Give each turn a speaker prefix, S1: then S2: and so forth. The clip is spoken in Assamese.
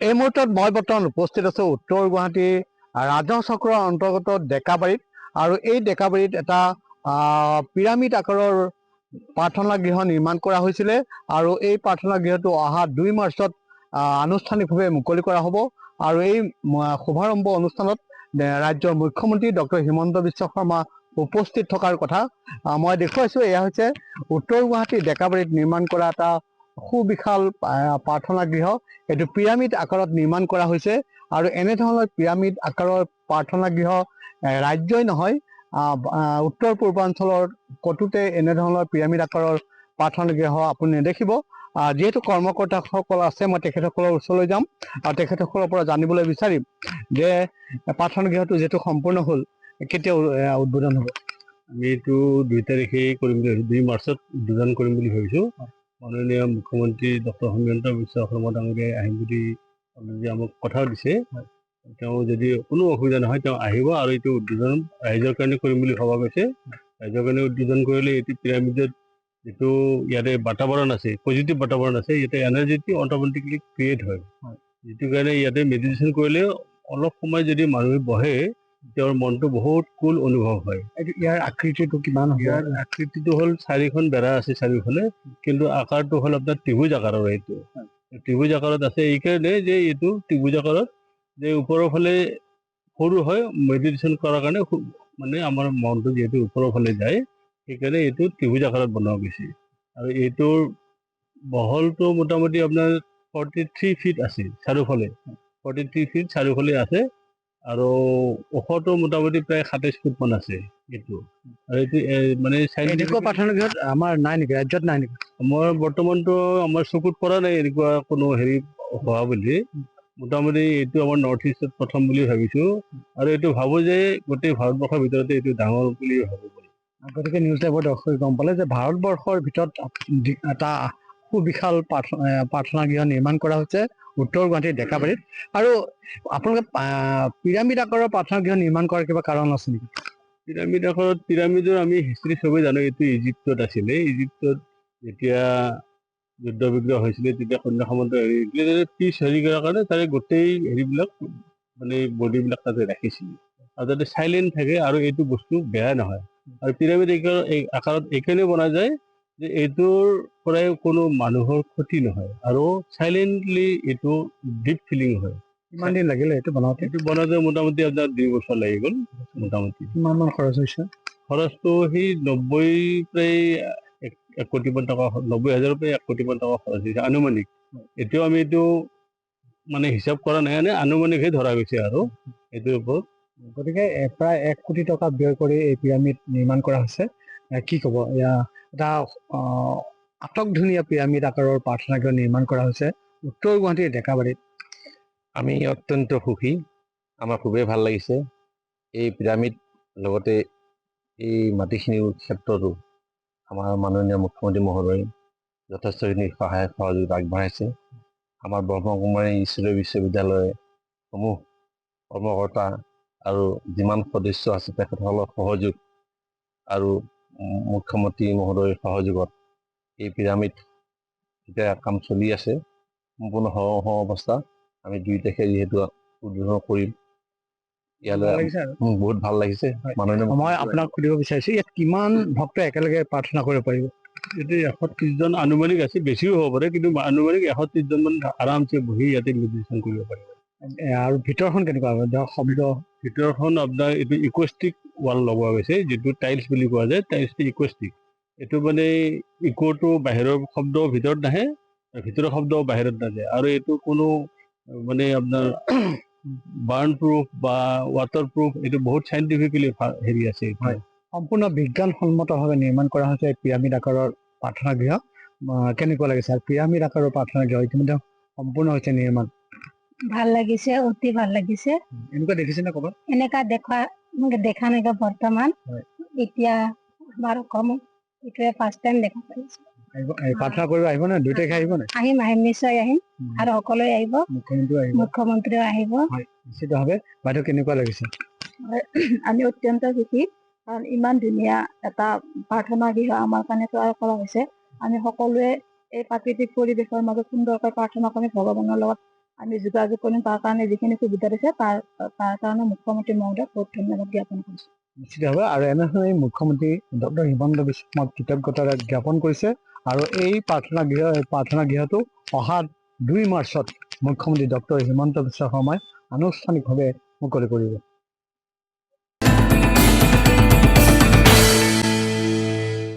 S1: এই মুহূৰ্তত মই বৰ্তমান উপস্থিত আছোঁ উত্তৰ গুৱাহাটী ৰাজহ চক্ৰৰ অন্তৰ্গত ডেকাবাৰীত। আৰু এই ডেকাবাৰীত এটা পিৰামিড আকাৰৰ প্ৰাৰ্থনা গৃহ নিৰ্মাণ কৰা হৈছিলে আৰু এই প্ৰাৰ্থনা গৃহটো অহা 2 মাৰ্চত আনুষ্ঠানিকভাৱে মুকলি কৰা হ'ব। আৰু এই শুভাৰম্ভ অনুষ্ঠানত ৰাজ্যৰ মুখ্যমন্ত্ৰী ডক্টৰ হিমন্ত বিশ্ব শৰ্মা উপস্থিত থকাৰ কথা মই দেখুৱাইছোঁ। এয়া হৈছে উত্তৰ গুৱাহাটী ডেকাবাৰীত নিৰ্মাণ কৰা এটা সুবিশাল প্ৰাৰ্থনা গৃহ। এইটো পিৰামিড আকাৰত নিৰ্মাণ কৰা হৈছে আৰু এনেধৰণৰ পিৰামিড আকাৰৰ প্ৰাৰ্থনা গৃহ ৰাজ্যই নহয় উত্তৰ পূৰ্বাঞ্চলৰ কতোতে এনেধৰণৰ পিৰামিড আকাৰৰ প্ৰাৰ্থনা গৃহ আপুনি নেদেখিব। যিহেতু কৰ্মকৰ্তাসকল আছে, মই তেখেতসকলৰ ওচৰলৈ যাম আৰু তেখেতসকলৰ পৰা জানিবলৈ বিচাৰিম যে প্ৰাৰ্থনা গৃহটো যিহেতু সম্পূৰ্ণ হ'ল, কেতিয়া উদ্বোধন হ'ব?
S2: আমি এইটো 2 তাৰিখে কৰিম বুলি ভাবিছোঁ, 2 মাৰ্চত উদ্বোধন কৰিম বুলি ভাবিছোঁ। মাননীয় মুখ্যমন্ত্ৰী ডক্টৰ হিমন্ত বিশ্ব শৰ্মা ডাঙৰীয়াই আহিম বুলি অলৰেডি আমাক কথাও দিছে। তেওঁ যদি কোনো অসুবিধা নহয় তেওঁ আহিব আৰু এইটো উদ্বোধন ৰাইজৰ কাৰণে কৰিম বুলি ভবা গৈছে। ৰাইজৰ কাৰণে উদ্বোধন কৰিলে এইটো পিৰামিডত যিটো ইয়াতে বাতাবৰণ আছে, পজিটিভ বাতাবৰণ আছে, ইয়াতে এনাৰ্জেটিক অট'মেটিকলি ক্ৰিয়েট হয়। যিটো কাৰণে ইয়াতে মেডিটেশ্যন কৰিলে অলপ সময় যদি মানুহে বহে তেওঁৰ মনটো বহুত কুল অনুভৱ হয়।
S1: ইয়াৰ আকৃতিটো কিমান?
S2: ইয়াৰ আকৃতিটো হ'ল 4খন বেৰা আছে চাৰিওফালে, কিন্তু আকাৰটো হ'ল আপোনাৰ ত্ৰিভুজ আকাৰৰ। এইটো ত্ৰিভুজ আকাৰত আছে এইকাৰণে যে এইটো ত্ৰিভুজ আকাৰত যে ওপৰৰ ফালে সৰু হয়, মেডিটেশ্যন কৰাৰ কাৰণে মানে আমাৰ মনটো যিহেতু ওপৰৰ ফালে যায়, সেইকাৰণে এইটো ত্ৰিভুজ আকাৰত বনোৱা গৈছে। আৰু এইটোৰ বহলটো মোটামুটি আপোনাৰ 43 ফিট আছে চাৰিওফালে, 43 ফিট চাৰিওফালে আছে। আৰু ওখটো মোটামুটি প্ৰায় 27 ফুট মান আছে এইটো। আৰু এইটো মানে
S1: এনেকুৱা প্ৰাৰ্থনা গৃহত আমাৰ নাই নেকি, ৰাজ্যত নাই নেকি?
S2: আমাৰ বৰ্তমানতো আমাৰ চকুত পৰা নাই এনেকুৱা কোনো হেৰি হোৱা বুলি। মোটামুটি এইটো আমাৰ নৰ্থ ইষ্টত প্ৰথম বুলি ভাবিছোঁ আৰু এইটো ভাবোঁ যে গোটেই ভাৰতবৰ্ষৰ ভিতৰতে এইটো ডাঙৰ বুলি ভাবোঁ।
S1: গতিকে নিউজ লাইভৰ দৰ্শকে গম পালে যে ভাৰতবৰ্ষৰ ভিতৰত এটা সুবিশাল প্ৰাৰ্থনা গৃহ নিৰ্মাণ কৰা হৈছে উত্তৰ গুৱাহাটীৰ ডেকাবাৰীত। আৰু আপোনালোকে পিৰামিড আকাৰৰ প্ৰাৰ্থনা গৃহ নিৰ্মাণ কৰাৰ কিবা কাৰণ আছে নেকি?
S2: পিৰামিড আকাৰত, পিৰামিডৰ আমি হিষ্ট্ৰী চবেই জানো। এইটো ইজিপ্তত আছিলে। ইজিপ্তত যেতিয়া যুদ্ধ বিগ্ৰহ হৈছিলে তেতিয়া কন্যা সামন্ত পিছ হেৰি কৰাৰ কাৰণে তাৰে গোটেই হেৰিবিলাক মানে বডিবিলাক তাতে ৰাখিছিলে আৰু তাতে চাইলেণ্ট থাকে আৰু এইটো বস্তু বেয়া নহয়। আৰু পিৰামিড আকাৰত এইকাৰণে বনা যায় যে এইটোৰ পৰাই কোনো মানুহৰ ক্ষতি নহয় আৰু চাইলেণ্টলি এইটো ডিপ ফিলিং হয়।
S1: কিমান দিন লাগিলে এইটো বনাওঁতে?
S2: এইটো বনাওঁতে মোটামুটি আপোনাৰ 2 বছৰ লাগি গ'ল মোটামুটি।
S1: কিমান মান খৰচ হৈছে?
S2: খৰচটো সেই 90 প্ৰায় 1 কোটি মান টকা, 90,000 প্ৰায় 1 কোটি মান টকা খৰচ হৈছে আনুমানিক। এতিয়াও আমি এইটো মানে হিচাপ কৰা নাই, আনুমানিকহে ধৰা গৈছে আৰু এইটোৰ ওপৰত।
S1: গতিকে প্ৰায় 1 কোটি টকা ব্যয় কৰি এই পিৰামিড নিৰ্মাণ কৰা হৈছে। কি ক'ব, এয়া এটা আটক ধুনীয়া পিৰামিড আকাৰৰ প্ৰাৰ্থনা গৃহ নিৰ্মাণ কৰা হৈছে উত্তৰ গুৱাহাটীৰ ডেকাবাৰীত।
S3: আমি অত্যন্ত সুখী, আমাৰ খুবেই ভাল লাগিছে। এই পিৰামিড লগতে এই মাটিখিনিৰ ক্ষেত্ৰতো আমাৰ মাননীয় মুখ্যমন্ত্ৰী মহোদয় যথেষ্টখিনি সহায় সহযোগিতা আগবঢ়াইছে। আমাৰ ব্ৰহ্মকুমাৰী ঈশ্বৰীয় বিশ্ববিদ্যালয়ৰ সমূহ কৰ্মকৰ্তা আৰু যিমান সদস্য আছে তেখেতসকলৰ সহযোগ আৰু মুখ্যমন্ত্ৰী মহোদয়ৰ সহযোগত এই পিৰামিড এতিয়া কাম চলি আছে সম্পূৰ্ণ হওঁ অৱস্থা। আমি 2 তাৰিখে যিহেতু উদ্বোধন কৰিম, ইয়ালৈ বহুত ভাল লাগিছে।
S1: মই আপোনাক সুধিব বিচাৰিছোঁ, ইয়াত কিমান ভক্ত একেলগে প্ৰাৰ্থনা কৰিব পাৰিব?
S2: ইয়াতে 130 জন আনুমানিক আছে, বেছিও হ'ব পাৰে, কিন্তু আনুমানিক 130 জন মান আৰামছে বহি ইয়াতে মেডিটেশ্যন কৰিব পাৰিব।
S1: আৰু ভিতৰখন কেনেকুৱা হ'ব? শব্দ
S2: ভিতৰখন আপোনাৰ এইটো ইকোষ্টিক ৱাল লগোৱা গৈছে, যিটো টাইলছ বুলি কোৱা যায়। টাইলছটো ইকোষ্টিক, এইটো মানে ইকোটো বাহিৰৰ শব্দ ভিতৰত নাহে, ভিতৰৰ শব্দ বাহিৰত নাযায়। আৰু এইটো কোনো মানে আপোনাৰ বাৰ্ণ প্ৰুফ বা ৱাটাৰ প্ৰুফ, এইটো বহুত চাইণ্টিফিকেলি হেৰি আছে।
S1: সম্পূৰ্ণ বিজ্ঞানসন্মতভাৱে নিৰ্মাণ কৰা হৈছে এই পিৰামিড আকাৰৰ প্ৰাৰ্থনা গৃহ। কেনেকুৱা লাগিছে? আৰু পিৰামিড আকাৰৰ প্ৰাৰ্থনা গৃহ ইতিমধ্যে সম্পূৰ্ণ হৈছে নিৰ্মাণ।
S4: ভাল লাগিছে, অতি ভাল লাগিছে।
S1: এনেকুৱা দেখিছে নে ক'ৰবাত?
S4: এনেকা দেখা নাই বৰ্তমান। এতিয়া আমাৰ অসমত এইটোৱে ফাৰ্ষ্ট টাইম দেখা পাইছো।
S1: প্ৰাৰ্থনা কৰিব আহিব নে? 2 তাৰিখে আহিব নে?
S4: আহিম, নিশ্চয় আহিম। আৰু সকলোৱে আহিব, মুখ্যমন্ত্ৰীও আহিব।
S1: নিশ্চিতভাৱে। বাইদেউ কেনেকুৱা লাগিছে?
S4: আমি অত্যন্ত সুখী, কাৰণ ইমান ধুনীয়া এটা প্ৰাৰ্থনা গৃহ আমাৰ কাৰণে তৈয়াৰ কৰা হৈছে। আমি সকলোৱে এই প্ৰাকৃতিক পৰিৱেশৰ মাজত সুন্দৰকৈ প্ৰাৰ্থনা কৰি ভগৱানৰ লগত আমি যোগাযোগ কৰিম তাৰ কাৰণে যিখিনি সুবিধা দিছে তাৰ কাৰণে মুখ্যমন্ত্ৰী মহোদয়ক বহুত ধন্যবাদ জ্ঞাপন কৰিছোঁ।
S1: নিশ্চিতভাৱে আৰু এনেধৰণে মুখ্যমন্ত্ৰী ডক্টৰ হিমন্ত বিশ্ব শৰ্মাক কৃতজ্ঞতা জ্ঞাপন কৰিছে আৰু এই প্ৰাৰ্থনা গৃহটো অহা 2 মাৰ্চত মুখ্যমন্ত্ৰী ডক্টৰ হিমন্ত বিশ্ব শৰ্মাই আনুষ্ঠানিকভাৱে মুকলি কৰিব।